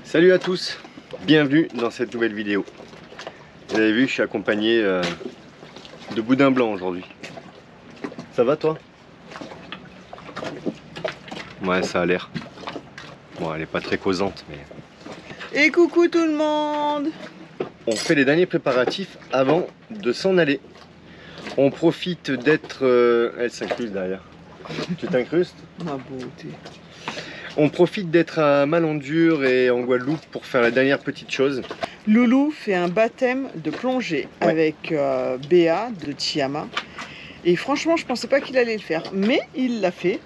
Salut à tous, bienvenue dans cette nouvelle vidéo. Vous avez vu, je suis accompagné de Boudin Blanc aujourd'hui. Ça va toi? Ouais, ça a l'air. Bon, elle est pas très causante, mais... Et coucou tout le monde! On fait les derniers préparatifs avant de s'en aller. On profite d'être... Elle s'incruste derrière. Tu t'incrustes? Ma beauté. On profite d'être à Malandure et en Guadeloupe pour faire la dernière petite chose. Loulou fait un baptême de plongée avec Béa de Tiama. Et franchement, je pensais pas qu'il allait le faire, mais il l'a fait.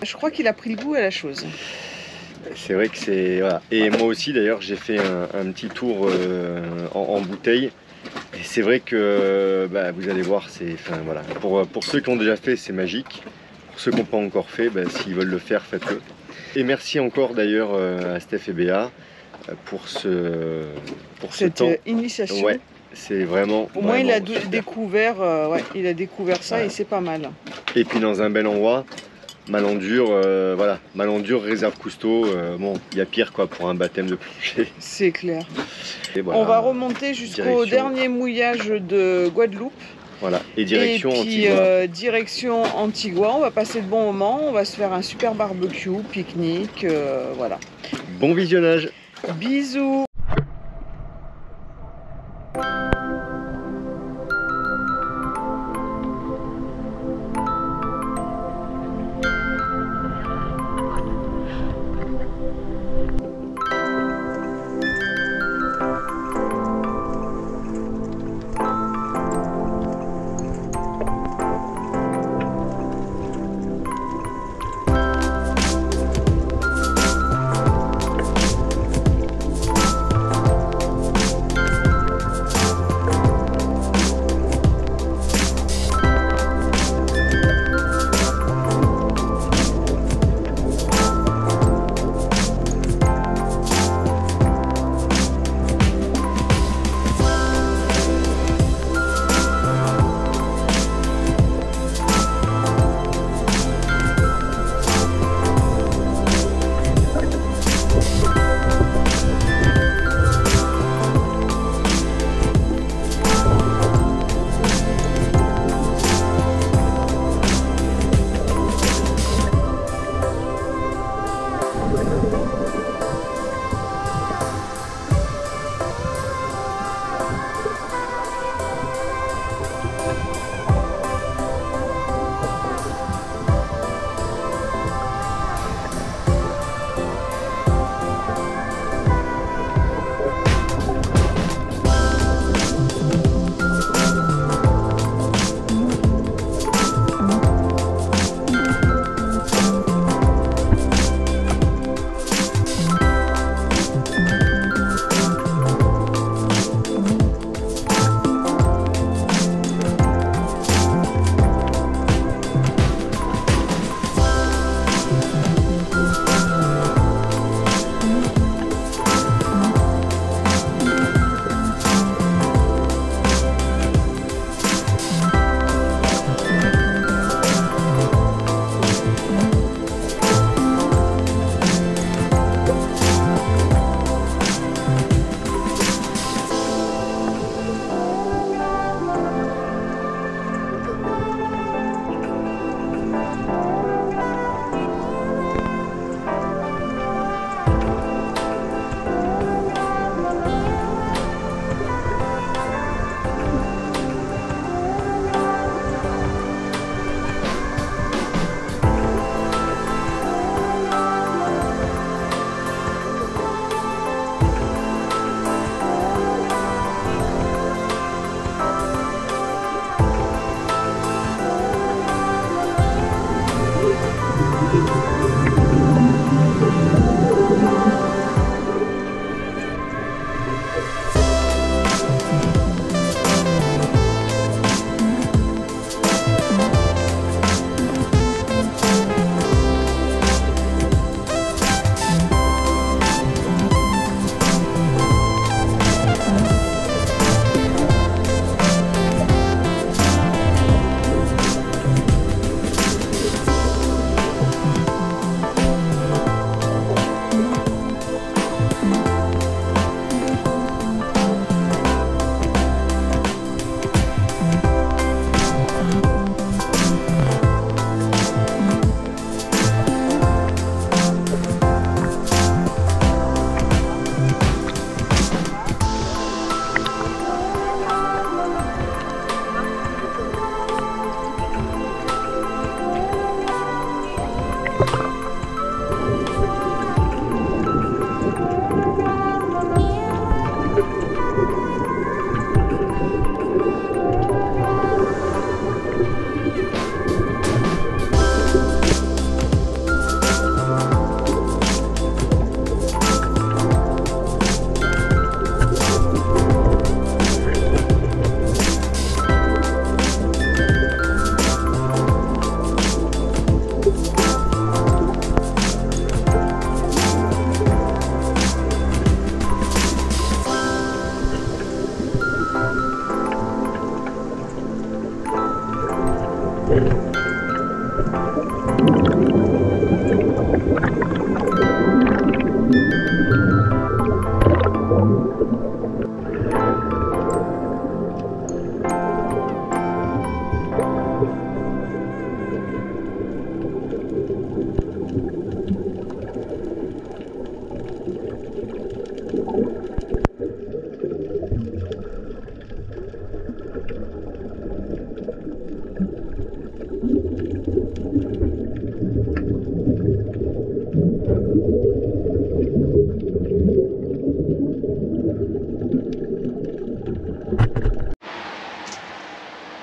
Je crois qu'il a pris le goût à la chose. C'est vrai que c'est... Voilà. Et moi aussi d'ailleurs, j'ai fait un petit tour en bouteille. Et c'est vrai que vous allez voir, c'est... Enfin, voilà. Pour ceux qui ont déjà fait, c'est magique. Pour ceux qui n'ont pas encore fait, s'ils veulent le faire, faites-le. Et merci encore d'ailleurs à Steph et Béa pour ce temps. Initiation. Ouais, c'est vraiment... Au moins vraiment il a découvert, il a découvert ça, ouais. Et c'est pas mal. Et puis dans un bel endroit, Malandure, voilà, Malandure, réserve Cousteau, bon, il y a pire quoi pour un baptême de plongée. C'est clair. Et voilà, on va remonter jusqu'au dernier mouillage de Guadeloupe. Voilà, et direction puis, Antigua. Direction Antigua, on va passer de bons moments, on va se faire un super barbecue, pique-nique, voilà. Bon visionnage. Bisous.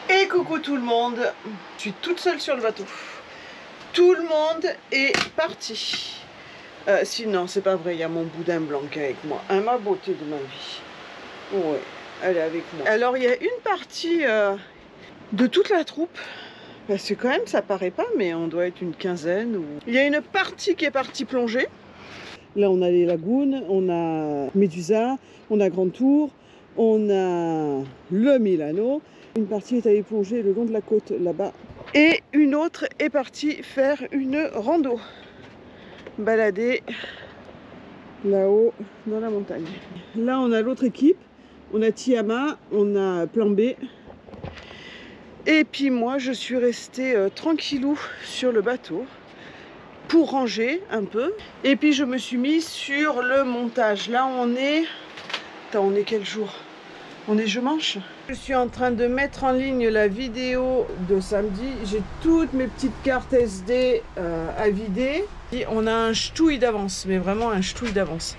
Et coucou tout le monde, je suis toute seule sur le bateau. Tout le monde est parti. Sinon, c'est pas vrai, il y a mon boudin blanc qui est avec moi. Ma beauté de ma vie. Ouais, elle est avec moi. Alors, il y a une partie de toute la troupe. Parce que quand même, ça paraît pas, mais on doit être une quinzaine. Il y a une partie qui est partie plonger. Là, on a les lagunes, on a Médusa, on a Grand Tour, on a le Milano. Une partie est allée plonger le long de la côte là-bas. Et une autre est partie faire une rando. Balader là-haut dans la montagne. Là, on a l'autre équipe. On a Tiama, on a Plan B. Et puis moi, je suis restée tranquillou sur le bateau pour ranger un peu. Et puis, je me suis mise sur le montage. Là, on est... Attends, on est quel jour? On est dimanche. Je suis en train de mettre en ligne la vidéo de samedi. J'ai toutes mes petites cartes SD à vider. Et on a un ch'touille d'avance, mais vraiment un ch'touille d'avance.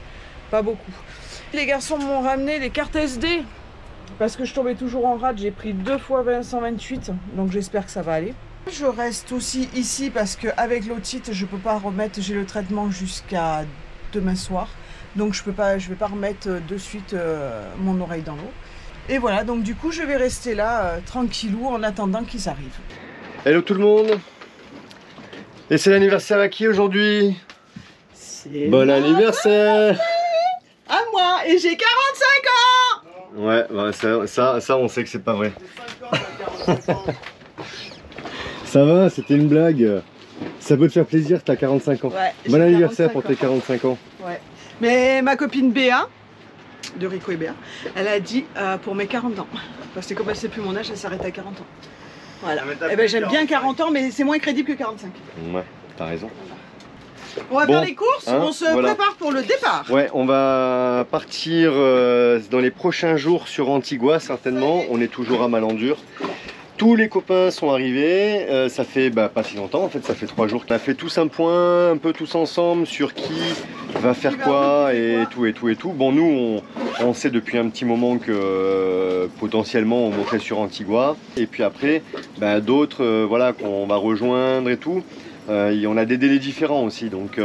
Pas beaucoup. Les garçons m'ont ramené les cartes SD parce que je tombais toujours en rade. J'ai pris 2 fois 128, donc j'espère que ça va aller. Je reste aussi ici parce qu'avec l'otite, je peux pas remettre. J'ai le traitement jusqu'à demain soir. Donc je vais pas remettre de suite mon oreille dans l'eau. Et voilà, donc du coup je vais rester là tranquillou en attendant qu'ils arrivent. Hello tout le monde. Et c'est l'anniversaire à qui aujourd'hui? Bon anniversaire à moi. Et j'ai 45 ans. Ouais, bah ça on sait que c'est pas vrai. Ça va, c'était une blague. Ça peut te faire plaisir, t'as 45 ans. Ouais, bon anniversaire pour tes 45 ans. Ouais. Mais ma copine Béa, de Rico et Béa, elle a dit pour mes 40 ans. Parce que comme elle sait plus mon âge, elle s'arrête à 40 ans. Voilà. Eh ben, j'aime bien 40 ans, mais c'est moins crédible que 45. Ouais, t'as raison. On va faire les courses, on se prépare pour le départ. Ouais, on va partir dans les prochains jours sur Antigua, certainement. On est toujours à Malandur. Tous les copains sont arrivés, ça fait pas si longtemps, en fait ça fait 3 jours qu'on a fait tous un point, un peu tous ensemble sur qui va faire quoi et tout. Bon, nous on sait depuis un petit moment que potentiellement on monterait sur Antigua, et puis après d'autres voilà, qu'on va rejoindre et tout. On a des délais différents aussi, donc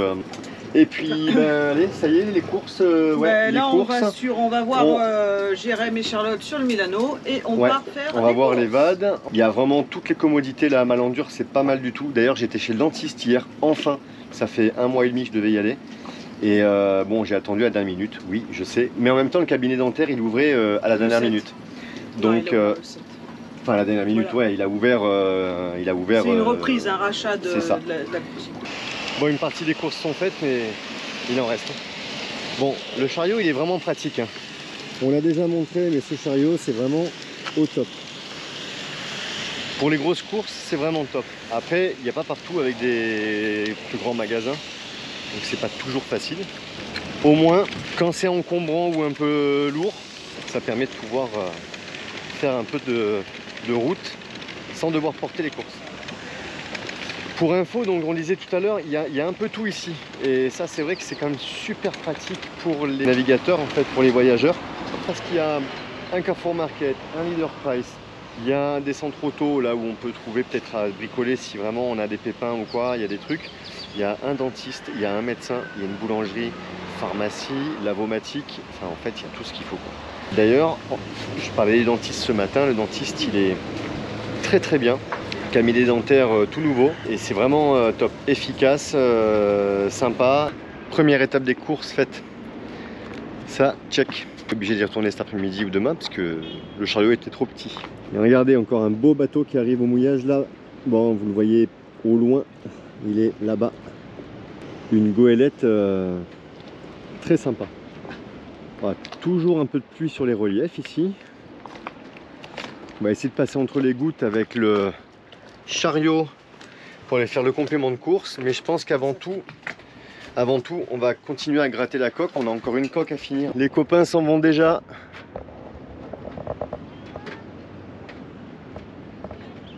et puis allez, ça y est, les courses. Ouais, là les courses. on va voir Jérém et Charlotte sur le Milano et on va faire. On va voir les VAD. Il y a vraiment toutes les commodités là à Malandur, c'est pas mal du tout. D'ailleurs, j'étais chez le dentiste hier, enfin. Ça fait 1 mois et demi que je devais y aller. Et bon, j'ai attendu à la dernière minute, oui, je sais. Mais en même temps, le cabinet dentaire, il ouvrait à la dernière minute. Donc, enfin, à la dernière minute, voilà. Ouais, il a ouvert. C'est une reprise, un rachat de la boutique. Bon, une partie des courses sont faites, mais il en reste. Bon, le chariot, il est vraiment pratique. Hein. On l'a déjà montré, mais ce chariot, c'est vraiment au top. Pour les grosses courses, c'est vraiment top. Après, il n'y a pas partout avec des plus grands magasins, donc c'est pas toujours facile. Au moins, quand c'est encombrant ou un peu lourd, ça permet de pouvoir faire un peu de route sans devoir porter les courses. Pour info, donc on disait tout à l'heure, il y a un peu tout ici. Et ça, c'est vrai que c'est quand même super pratique pour les navigateurs, en fait, pour les voyageurs. Parce qu'il y a un Carrefour Market, un Leader Price, il y a des centres auto, là où on peut trouver peut-être à bricoler si vraiment on a des pépins ou quoi, il y a des trucs. Il y a un dentiste, il y a un médecin, il y a une boulangerie, pharmacie, lavomatique, enfin en fait, il y a tout ce qu'il faut. D'ailleurs, je parlais des dentistes ce matin, le dentiste, il est très très bien. Cabinet dentaire tout nouveau et c'est vraiment top, efficace, sympa. Première étape des courses faite, ça check. Obligé d'y retourner cet après-midi ou demain parce que le chariot était trop petit. Et regardez, encore un beau bateau qui arrive au mouillage là. Bon, vous le voyez au loin, il est là-bas. Une goélette très sympa. Voilà, toujours un peu de pluie sur les reliefs ici. On va essayer de passer entre les gouttes avec le chariot pour aller faire le complément de course. Mais je pense qu'avant tout, on va continuer à gratter la coque. On a encore une coque à finir. Les copains s'en vont déjà.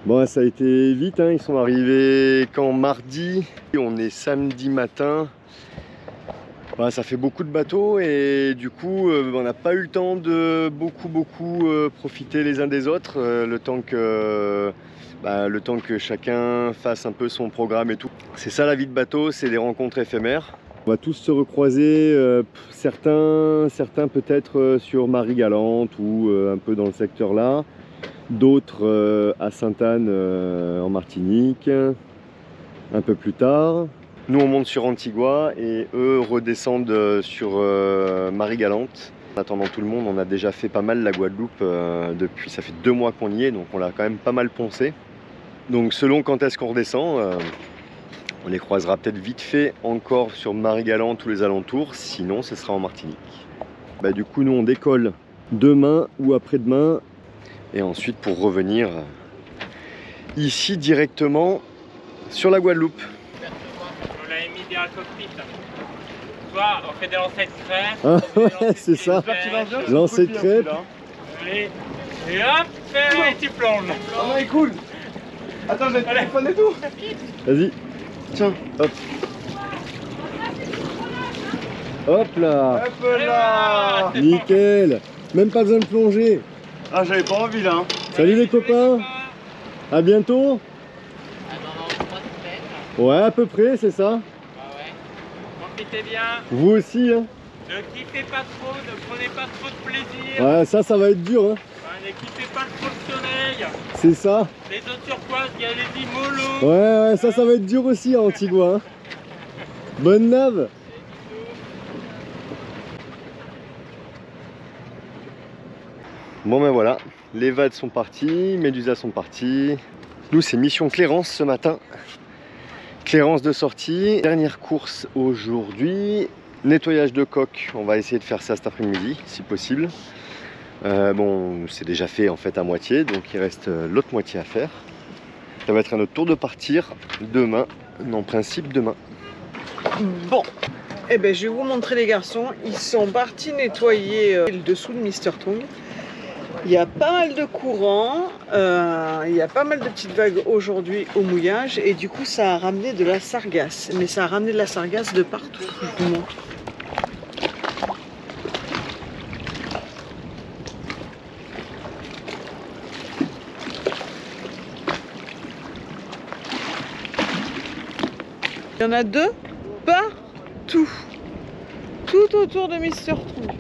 Bon, ça a été vite, hein. Ils sont arrivés quand mardi. On est samedi matin. Voilà, ça fait beaucoup de bateaux et du coup on n'a pas eu le temps de beaucoup profiter les uns des autres, le temps que chacun fasse un peu son programme et tout. C'est ça la vie de bateau, c'est des rencontres éphémères. On va tous se recroiser, certains peut-être sur Marie-Galante ou un peu dans le secteur là, d'autres à Sainte-Anne en Martinique, un peu plus tard. Nous on monte sur Antigua et eux redescendent sur Marie-Galante. En attendant tout le monde, on a déjà fait pas mal la Guadeloupe depuis, ça fait 2 mois qu'on y est, donc on l'a quand même pas mal poncé. Donc selon quand est-ce qu'on redescend, on les croisera peut-être vite fait encore sur Marie-Galante ou les alentours, sinon ce sera en Martinique. Bah, du coup nous on décolle demain ou après-demain et ensuite pour revenir ici directement sur la Guadeloupe. Dans le cockpit. Toi, on fait des lancers de crêpes. Ah ouais, c'est ça. Lancer de crêpes. Et hop, et tu plonges. Ah ouais, cool. Attends, j'ai le téléphone et tout. Vas-y. Tiens. Hop. Hop là. Hop là. Nickel. Même pas besoin de plonger. Ah, j'avais pas envie là. Hein. Salut les copains. À bientôt. Ouais, à peu près, c'est ça. Profitez bien. Vous aussi, hein. Ne kiffez pas trop, ne prenez pas trop de plaisir. Ouais, ça va être dur, hein. Ouais, ne kiffez pas trop le soleil. C'est ça. Les eaux turquoises, il y a les mollo. Ouais, ça va être dur aussi à Antigua, hein. Bonne nave. Bon ben voilà, les Vades sont partis, Médusa sont partis. Nous c'est mission Clérance ce matin. Clérance de sortie, dernière course aujourd'hui. Nettoyage de coque, on va essayer de faire ça cet après-midi si possible. Bon, c'est déjà fait en fait à moitié, donc il reste l'autre moitié à faire. Ça va être à notre tour de partir demain, en principe demain. Bon, eh ben, je vais vous montrer les garçons. Ils sont partis nettoyer le dessous de Mr. Tongue. Il y a pas mal de courant, il y a pas mal de petites vagues aujourd'hui au mouillage et du coup ça a ramené de la sargasse. Mais ça a ramené de la sargasse de partout, je vous montre. Il y en a 2 partout, tout autour de Mr. Tongue.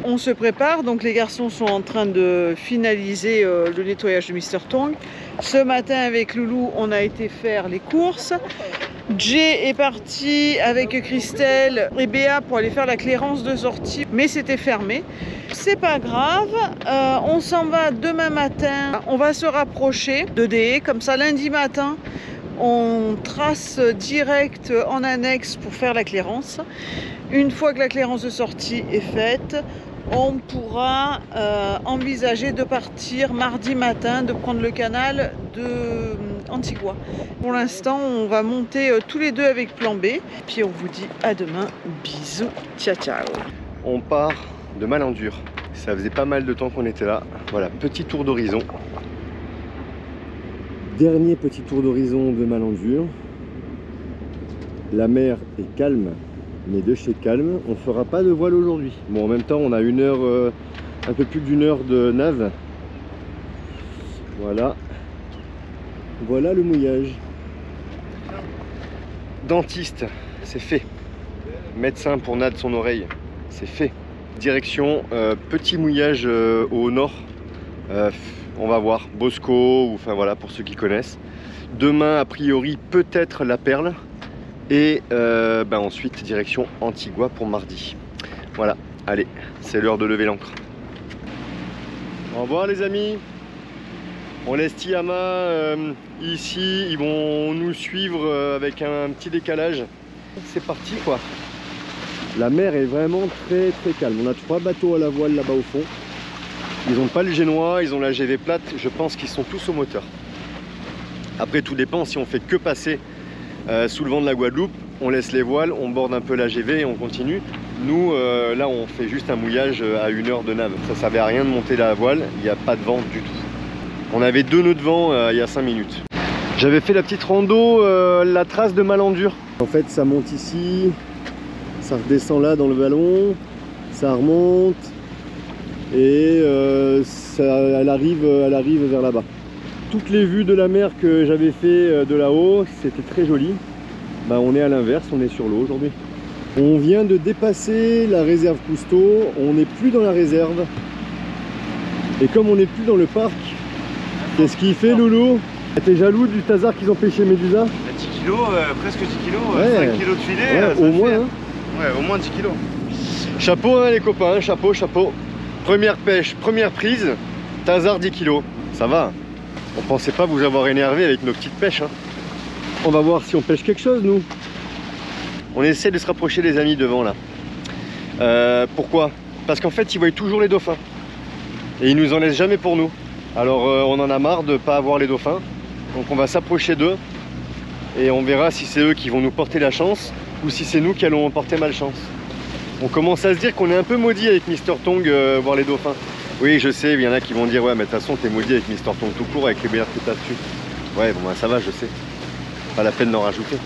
On se prépare, donc les garçons sont en train de finaliser le nettoyage de Mr. Tongue. Ce matin avec Loulou, on a été faire les courses. Jay est parti avec Christelle et Béa pour aller faire la clairance de sortie, mais c'était fermé. C'est pas grave, on s'en va demain matin. On va se rapprocher de DE, comme ça lundi matin, on trace direct en annexe pour faire la clairance. Une fois que la clairance de sortie est faite, on pourra envisager de partir mardi matin, de prendre le canal de Antigua. Pour l'instant, on va monter tous les deux avec plan B. Puis on vous dit à demain. Bisous, ciao ciao. On part de Malindur. Ça faisait pas mal de temps qu'on était là. Voilà, petit tour d'horizon. Dernier petit tour d'horizon de Malindur. La mer est calme. Mais de chez calme, on fera pas de voile aujourd'hui. Bon, en même temps, on a une heure, un peu plus d'1 heure de nave. Voilà. Voilà le mouillage. Dentiste, c'est fait. Médecin pour Nad son oreille, c'est fait. Direction petit mouillage au nord. On va voir Bosco, ou enfin voilà pour ceux qui connaissent. Demain, a priori, peut-être la Perle. Et ensuite direction Antigua pour mardi. Voilà, allez, c'est l'heure de lever l'ancre. Au revoir les amis. On laisse Tiama ici, ils vont nous suivre avec un petit décalage. C'est parti quoi. La mer est vraiment très calme. On a 3 bateaux à la voile là-bas au fond. Ils n'ont pas le génois, ils ont la GV plate. Je pense qu'ils sont tous au moteur. Après tout dépend si on fait que passer sous le vent de la Guadeloupe. On laisse les voiles, on borde un peu la GV et on continue. Nous là on fait juste un mouillage à 1 heure de nave. Ça ne servait à rien de monter la voile, il n'y a pas de vent du tout. On avait 2 nœuds de vent il y a 5 minutes. J'avais fait la petite rando, la trace de Malandure. En fait ça monte ici, ça redescend là dans le ballon, ça remonte et elle arrive vers là-bas. Toutes les vues de la mer que j'avais fait de là-haut, c'était très joli. Bah, on est à l'inverse, on est sur l'eau aujourd'hui. On vient de dépasser la réserve Cousteau, on n'est plus dans la réserve. Et comme on n'est plus dans le parc, qu'est-ce qu'il fait Loulou? T'es jaloux du tasard qu'ils ont pêché Médusa? 10 kilos, presque 10 kilos, ouais. 5 kilos de filet, Ouais, ça au fait, moins. Hein. Ouais, au moins 10 kilos. Chapeau hein, les copains, chapeau, chapeau. Première pêche, première prise, tasard 10 kilos. Ça va. On pensait pas vous avoir énervé avec nos petites pêches. Hein. On va voir si on pêche quelque chose nous. On essaie de se rapprocher des amis devant là. Pourquoi? Parce qu'en fait ils voient toujours les dauphins. Et ils nous en laissent jamais pour nous. Alors on en a marre de pas avoir les dauphins. Donc on va s'approcher d'eux. Et on verra si c'est eux qui vont nous porter la chance ou si c'est nous qui allons porter malchance. On commence à se dire qu'on est un peu maudit avec Mister Tong voir les dauphins. Oui je sais, il y en a qui vont dire ouais mais de toute façon t'es maudit avec Mister Tong tout court avec les BR que t'as dessus. Ouais bon bah ça va je sais. Pas la peine d'en rajouter.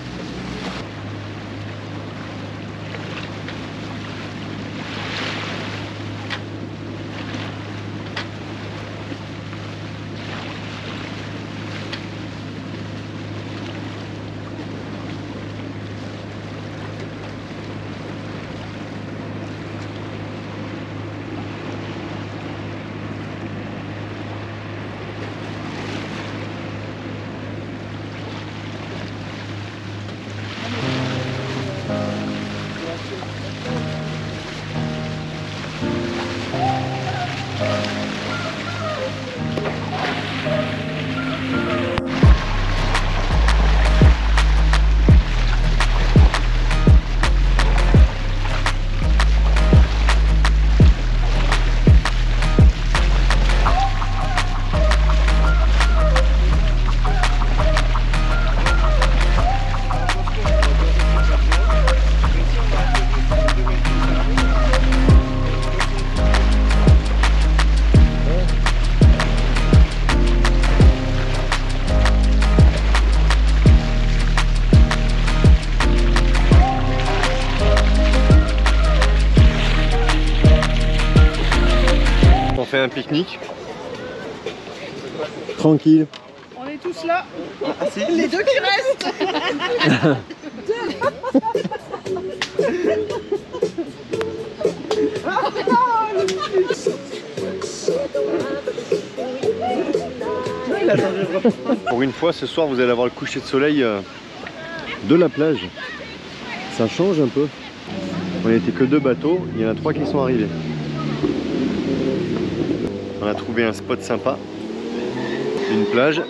Fait un pique-nique. Tranquille. On est tous là. Les 2 qui restent. Pour une fois, ce soir, vous allez avoir le coucher de soleil de la plage. Ça change un peu. On n'était que 2 bateaux, il y en a 3 qui sont arrivés. On a trouvé un spot sympa, une plage,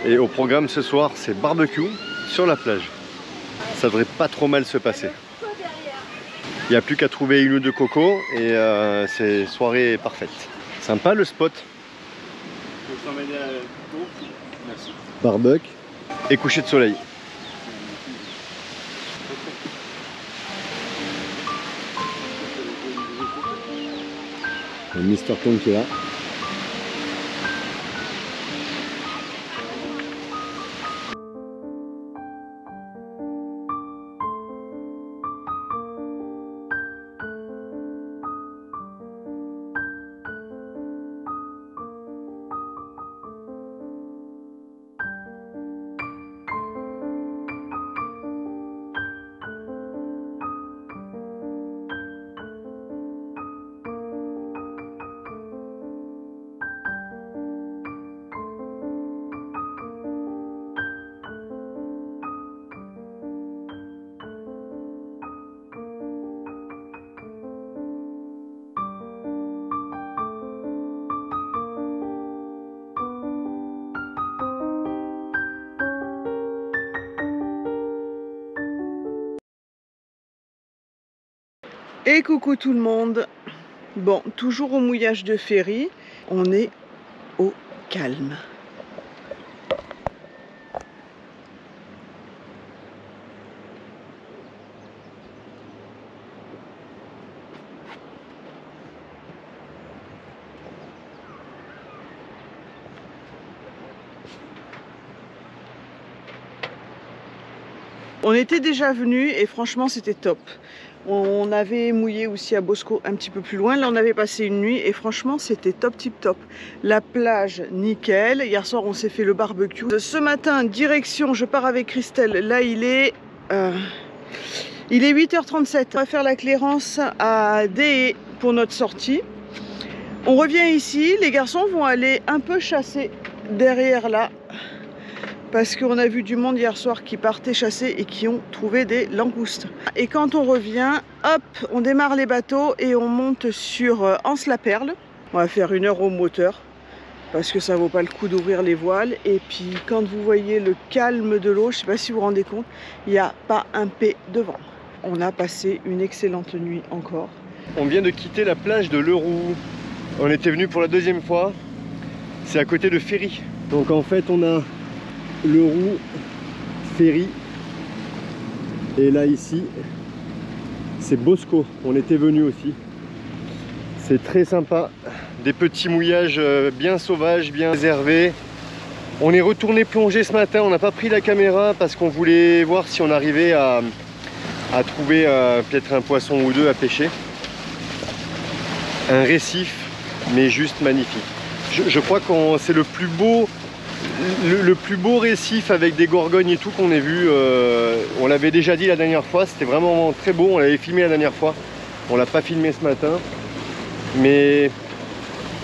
et au programme ce soir c'est barbecue sur la plage. Ça devrait pas trop mal se passer. Il n'y a plus qu'à trouver 1 ou 2 cocos et c'est soirée parfaite. Sympa le spot. Barbecue et coucher de soleil. Mister Tong qui est là. Et coucou tout le monde. Bon, toujours au mouillage de ferry, on est au calme. On était déjà venu et franchement c'était top. On avait mouillé aussi à Bosco un petit peu plus loin. Là on avait passé une nuit et franchement c'était top tip top. La plage nickel. Hier soir on s'est fait le barbecue. Ce matin direction, je pars avec Christelle. Là il est 8h37. On va faire la clairance à Dé pour notre sortie. On revient ici. Les garçons vont aller un peu chasser derrière là. Parce qu'on a vu du monde hier soir qui partait chasser et qui ont trouvé des langoustes. Et quand on revient, hop, on démarre les bateaux et on monte sur Anse-la-Perle. On va faire 1 heure au moteur parce que ça vaut pas le coup d'ouvrir les voiles. Et puis quand vous voyez le calme de l'eau, je sais pas si vous vous rendez compte, il n'y a pas un P de vent. On a passé une excellente nuit encore. On vient de quitter la plage de Leroux. On était venu pour la 2e fois. C'est à côté de Ferry. Donc en fait on a Leroux, Ferry, et là ici c'est Bosco, on était venu aussi. C'est très sympa, des petits mouillages bien sauvages, bien réservés. On est retourné plonger ce matin, on n'a pas pris la caméra parce qu'on voulait voir si on arrivait à trouver peut-être un poisson ou deux à pêcher. Un récif, mais juste magnifique. Je crois que c'est le plus beau récif avec des gorgognes et tout qu'on ait vu. On l'avait déjà dit la dernière fois, c'était vraiment très beau, on l'avait filmé la dernière fois. On l'a pas filmé ce matin, mais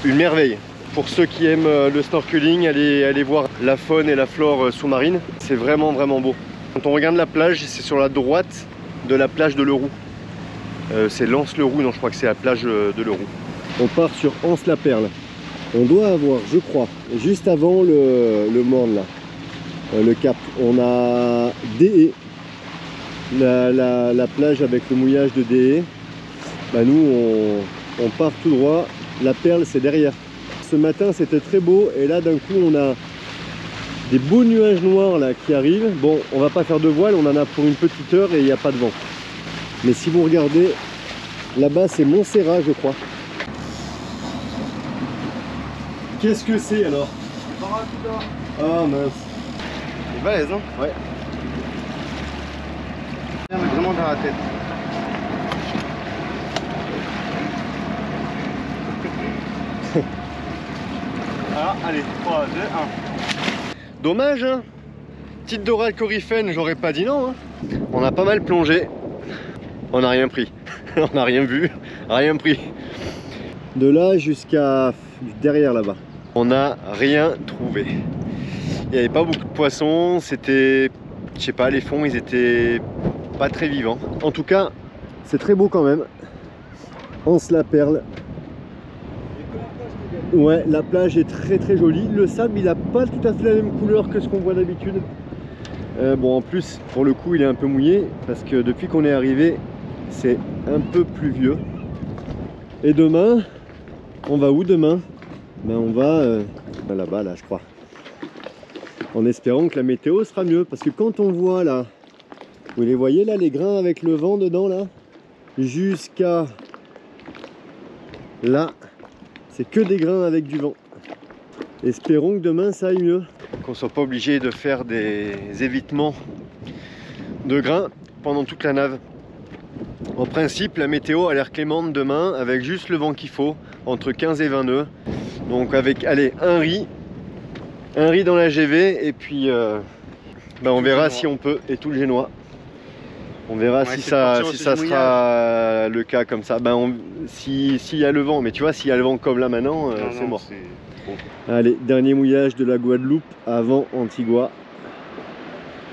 une merveille. Pour ceux qui aiment le snorkeling, allez voir la faune et la flore sous-marine. C'est vraiment beau. Quand on regarde la plage, c'est sur la droite de la plage de Leroux. C'est l'Anse-le-Roux, non je crois que c'est la plage de Leroux. On part sur Anse-la-Perle. On doit avoir, je crois, juste avant le Morne là, le cap, on a Dé, la plage avec le mouillage de Dé. Bah nous on part tout droit, la Perle c'est derrière. Ce matin c'était très beau et là d'un coup on a des beaux nuages noirs là qui arrivent. Bon, on va pas faire de voile, on en a pour une petite heure et il n'y a pas de vent. Mais si vous regardez, là-bas c'est Montserrat je crois. Qu'est-ce que c'est alors? Ah mince. C'est balèze, non? Ouais. On est vraiment dans la tête. Alors, allez, 3, 2, 1. Dommage hein. Petite dorade coryphène, j'aurais pas dit non hein. On a pas mal plongé. On n'a rien pris. On n'a rien vu, rien pris. De là jusqu'à derrière là-bas. On n'a rien trouvé. Il n'y avait pas beaucoup de poissons, c'était, je sais pas, les fonds ils étaient pas très vivants. En tout cas, c'est très beau quand même. Anse-la-Perle. Ouais, la plage est très jolie. Le sable il a pas tout à fait la même couleur que ce qu'on voit d'habitude. Bon en plus, pour le coup il est un peu mouillé parce que depuis qu'on est arrivé, c'est un peu pluvieux. Et demain, on va où demain? Ben on va là-bas, là je crois. En espérant que la météo sera mieux. Parce que quand on voit là, vous les voyez là, les grains avec le vent dedans là, jusqu'à là, c'est que des grains avec du vent. Espérons que demain ça aille mieux. Qu'on soit pas obligé de faire des évitements de grains pendant toute la nave. En principe, la météo a l'air clémente demain avec juste le vent qu'il faut, entre 15 et 20 nœuds. Donc avec, allez, un riz dans la GV et puis ben on verra si on peut, et tout le génois. On verra si ça sera le cas comme ça. Ben s'il y a le vent, mais tu vois, s'il y a le vent comme là maintenant, c'est mort. Bon. Allez, dernier mouillage de la Guadeloupe avant Antigua.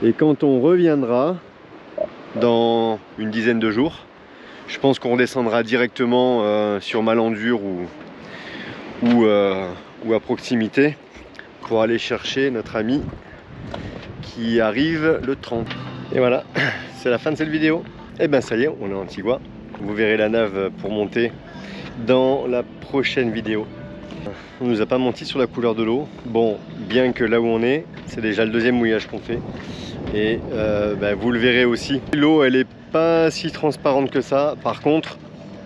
Et quand on reviendra dans une dizaine de jours, je pense qu'on redescendra directement sur Malandure ou à proximité pour aller chercher notre ami qui arrive le 30. Et voilà, c'est la fin de cette vidéo. Et ben ça y est, on est à Antigua. Vous verrez la nave pour monter dans la prochaine vidéo. On nous a pas menti sur la couleur de l'eau. Bon, bien que là où on est, c'est déjà le deuxième mouillage qu'on fait. Et vous le verrez aussi. L'eau, elle est pas si transparente que ça. Par contre,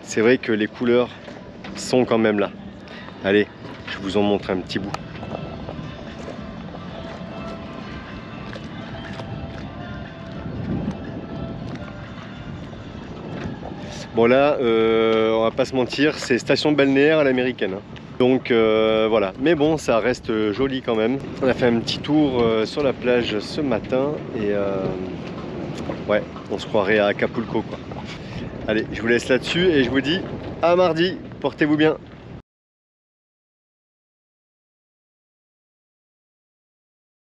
c'est vrai que les couleurs sont quand même là. Allez, je vous en montre un petit bout. Bon là, on va pas se mentir, c'est station balnéaire à l'américaine. Hein. Donc voilà, mais bon, ça reste joli quand même. On a fait un petit tour sur la plage ce matin et ouais, on se croirait à Acapulco quoi. Allez, je vous laisse là-dessus et je vous dis à mardi, portez-vous bien.